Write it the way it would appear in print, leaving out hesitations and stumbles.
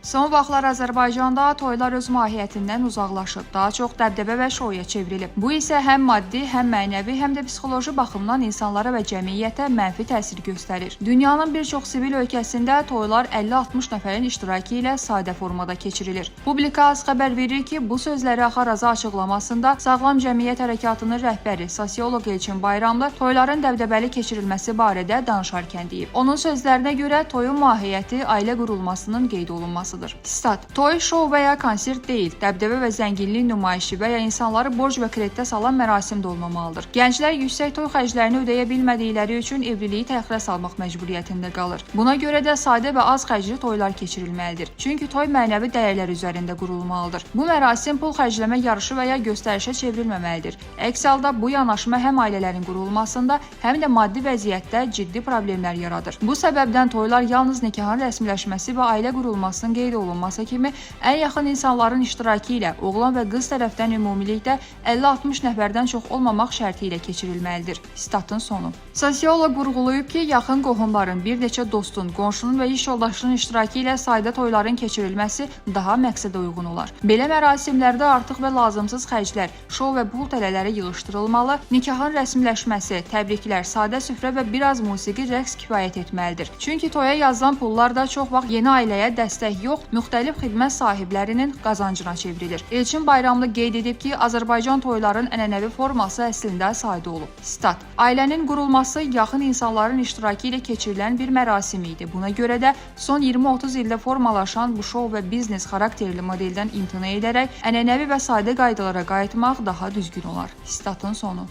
Son vaxtlar Azərbaycanda toylar öz mahiyyətindən uzaqlaşıb, daha çox dəbdəbə və şouya çevrilib. Bu isə həm maddi, həm mənəvi, həm də psixoloji baxımdan insanlara və cəmiyyətə mənfi təsir göstərir. Dünyanın bir çox sivil ölkəsində toylar 50-60 nəfərin iştirakı ilə sadə formada keçirilir. Publika az xəbər verir ki, bu sözləri Axaraza açıqlamasında Sağlam Cəmiyyət Hərəkatının rəhbəri, sosioloq Elçin Bayramlı toyların dəbdəbəli keçirilməsi barədə danışarkən deyib. Onun sözlərinə görə toyun mahiyyəti ailə qurulmasının qeyd olunması. Stat: Toy, şou və ya konsert deyil, dəbdəbə və zənginlik nümayişi və ya insanları borc və kreditə salan mərasim də olmamalıdır. Gənclər yüksək toy xərclərini ödəyə bilmədikləri üçün evliliyi təxirə salmaq məcburiyyətində qalır. Buna görə də sadə və az xərcli toylar keçirilməlidir. Çünki toy mənəvi dəyərlər üzərində qurulmalıdır. Bu mərasim pul xərcləmə yarışı və ya göstərişə çevrilməməlidir. Əks halda bu yanaşma həm ailələrin qurulmasında, həm də maddi vəziyyətdə ciddi problemlər yaradır. Bu səbəbdən toylar yalnız nikahın rəsmiləşməsi və ailə qurulmasının qeyd olunması kimi ən yaxın insanların iştirakı ilə oğlan və qız tərəfdən ümumilikdə 50-60 nəfərdən çox olmamaq şərti ilə keçirilməlidir. Statın sonu. Sosioloq vurğulayıb ki, yaxın qohumların, bir neçə dostun, qonşunun və iş yoldaşının iştirakı ilə sayda toyların keçirilməsi daha məqsədə uyğun olar. Belə mərasimlərdə artıq və lazımsız xərclər, şou və pul tələləri yığışdırılmalı, nikahın rəsmiləşməsi, təbriklər, sadə süfrə və biraz musiqi, rəqs kifayət etməlidir. Çünki toya yazılan pullar da çox vaxt yeni ailəyə dəstək yox, müxtəlif xidmət sahiblərinin qazancına çevrilir. Elçin Bayramlı qeyd edib ki, Azərbaycan toyların ənənəvi forması əslində sadə olub. Stat: Ailənin qurulması yaxın insanların iştirakı ilə keçirilən bir mərasim idi. Buna görə də son 20-30 ildə formalaşan bu şou və biznes xarakterli modeldən imtina edərək ənənəvi və sadə qaydalara qayıtmaq daha düzgün olar. Statın sonu.